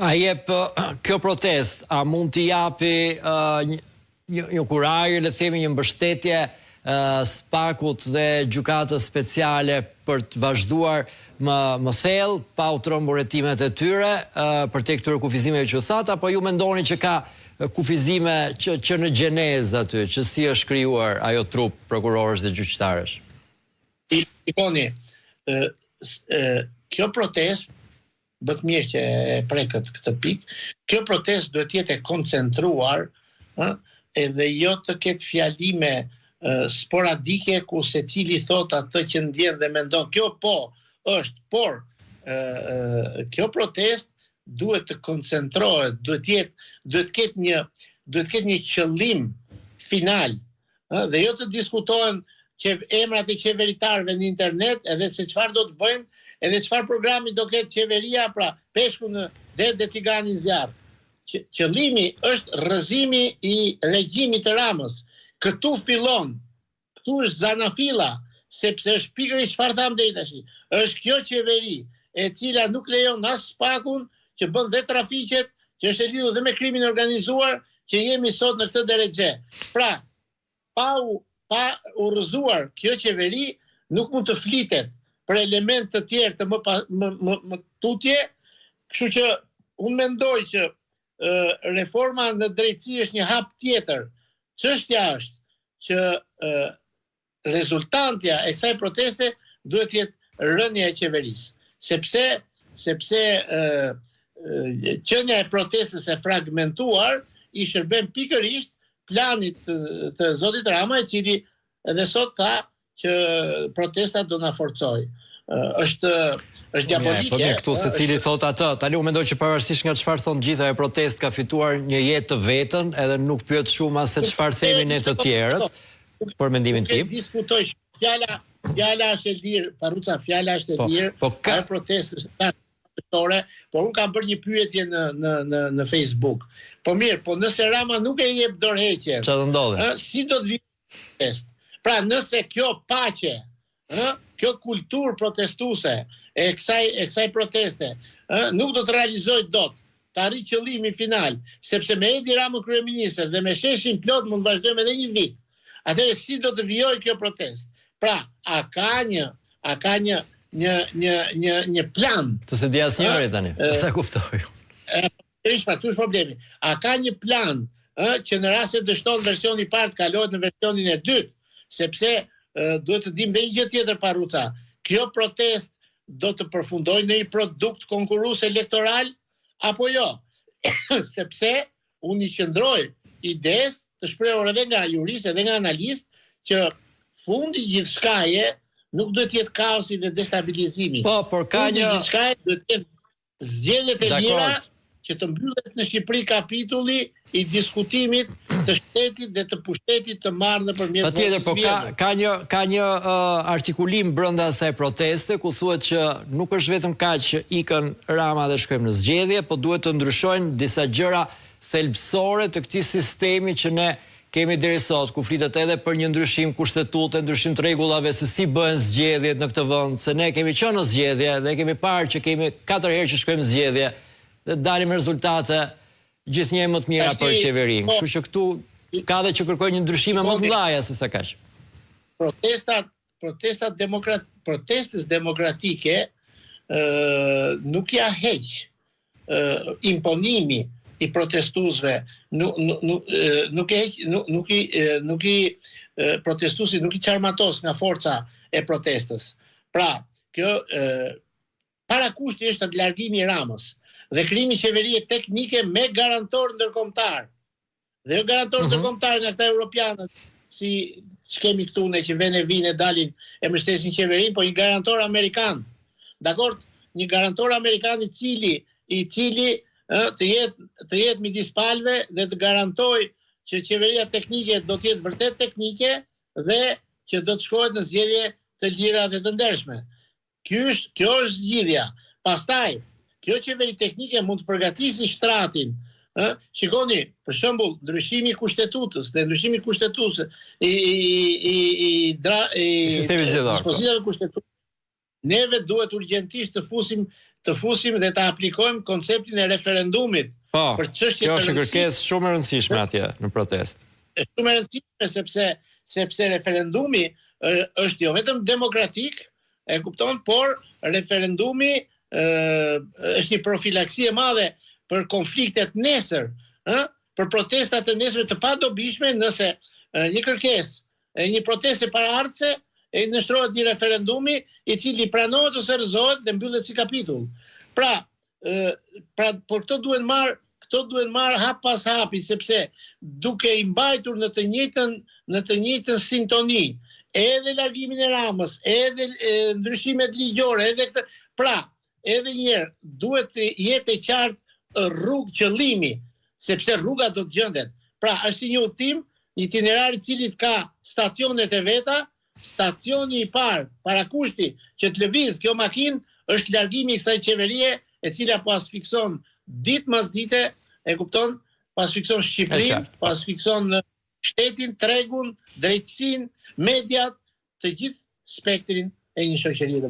A jep kjo protest, a mund t'i japi një kurajë, le të themi një mbështetje Spakut dhe gjykatës speciale për të vazhduar më thellë pa u trembur hetimet e tyre për te këtyre kufizimeve që thatë, apo ju mendoni që ka kufizime që në gjenezë aty, që si është krijuar ajo trup prokurorës dhe gjyqtarësh? Ikoni, kjo protest, bëtë mirë që e prekët këtë pikë, kjo protest duhet jetë e koncentruar, edhe jo të ketë fjalime sporadike ku se cili thot atë që ndjen dhe mendon. Kjo po është, por kjo protest duhet të koncentrohet, duhet ketë një qëllim final, dhe jo të diskutohen emrat e qeveritarëve në internet, edhe se çfarë do të bëjnë, edhe çfarë programi do ketë qeveria, pra peshku në det dhe tigani zjarr. Qëllimi është rrëzimi i regjimit të Ramës. Këtu fillon, këtu është zanafilla, sepse është pikërisht çfarë tham deri tash. Është kjo qeveri e cila nuk lejon as Spakun, që bën dhe trafiqet, që është e lidhur dhe me krimin organizuar, që jemi sot në këtë drejtje. Pra, pa urrëzuar kjo qeveri, nuk mund të flitet për element të tjerë të më tutje, kështu që unë mendoj që reforma në drejtësi është një hap tjetër. Çështja është që rezultantja e kësaj proteste duhet jetë rënja e qeverisë, sepse qenia e protestës e fragmentuar i shërben pikërisht planit të zotit Rama, i cili edhe sot tha që protesta do na forcojë. Është diabolike. Po këtu secili thot atë. Tani u mendoj që pavarësisht nga çfarë thon gjitha e protest ka fituar një jetë të vetën, edhe nuk pyet shumë as se çfarë themin ne të tjerët për mendimin tim. Diskutoj fjala është e lirë, Parruca, fjala është e lirë. Ka protestë por unë kam bërë një pyetje në Facebook. Po mirë, po nëse Rama nuk e jep dorëheqjen, çfarë do ndodhi? Si do të vijë protest? Pra nëse kjo paqe, kjo kulturë protestuese e kësaj proteste, nuk do të realizojë dot, të arrijë qëllimi final, sepse me Edi Ramën kryeministër dhe me sheshin plot mund të vazhdojmë edhe një vit. Atëherë si do të vijojë kjo protestë? Pra, a ka një plan? Të se di asnjëri tani, sa kuptoj. Është problemi. A ka një plan që në rast se dështon versioni i parë të kalohet në versionin e dytë, sepse duhet të dim dhe një gjë tjetër, Parruca. Kjo protest do të përfundojë në një produkt konkurrues elektoral apo jo? Sepse unë i qëndroj ides të shprehur edhe nga juristë edhe nga analistë që fundi gjithçkaje nuk duhet të jetë kaosi dhe destabilizimi. Po, por ka një gjithçkaje duhet të jetë zgjedhjet e lira që të mbyllet në Shqipëri kapitulli i diskutimit të shtetit dhe të pushtetit të marrë nëpërmjet votës. Patjetër, po ka një artikulim brenda asaj proteste ku thuhet që nuk është vetëm kaq që ikën Rama dhe shkojmë në zgjedhje, po duhet të ndryshojnë disa gjëra thelbësore të këtij sistemi që ne kemi deri sot, ku flitet edhe për një ndryshim kushtetute, ndryshim të rregullave se si bëhen zgjedhjet në këtë vend, se ne kemi qenë në zgjedhje dhe kemi parë që kemi 4 herë që shkojmë në zgjedhje dhe dalim rezultate gjithnjë më të mira për qeverinë. Kështu që këtu ka dhe që kërkojnë një ndryshime më të mëdha se sa kaq. Protestës demokratike nuk ja heq imponimi i protestuesve, protestuesi nuk i çarmatos nga forca e protestës. Pra, kjo parakushti është atë largimi i Ramës dhe krijimi qeverie teknike me garantor ndërkombëtar. Dhe jo garantor ndërkombëtar nga këta europianët, si kemi këtu ne që vinë dalin e mbështesin qeverinë, po një garantor amerikan. Dakor, një garantor amerikan i cili të jetë midis palëve dhe të garantoj që qeveria teknike do të jetë vërtet teknike dhe që do të shkohet në zgjedhje të lira dhe të ndershme. Kjo është zgjidhja. Pastaj, kjo qeveri teknike mund të përgatisë shtratin. Shikoni, për shembull, ndryshimi i kushtetutës dhe ndryshimi i kushtetues i sistemit zgjedhor. Dispozitave kushtetuese. Neve duhet urgjentisht të fusim të fusim dhe të aplikojmë konceptin e referendumit. Po, për çështje kjo është kërkesë shumë e rëndësishme atje në protestë. Është shumë e rëndësishme sepse referendumi është jo vetëm demokratik, e kupton, por referendumi është një profilaksi e madhe për konfliktet nesër, për protestat e nesër të padobishme, nëse një kërkesë, një protestë e paraardhëse e nështrohet një referendumi i cili pranohet ose rrëzohet dhe mbyllet si kapitull. Pra, por këto duhen marrë hap pas hapi, sepse duke i mbajtur në të njëjtën sintoni, edhe largimin e Ramës, edhe ndryshimet ligjore, edhe këtë, pra, edhe njerë, duhet të jetë e qartë rrugë qëllimi, sepse rruga do të gjendet. Pra, është një udhtim, një itinerar i cili ka stacionet e veta. Stacioni i parë, parakushti që të lëviz kjo makinë, është largimi i kësaj qeverie, e cila po asfikson ditë mas dite, e kupton, po asfikson Shqipërinë, po asfikson shtetin, tregun, drejtësinë, mediat, të gjithë spektrin e një shoqërie.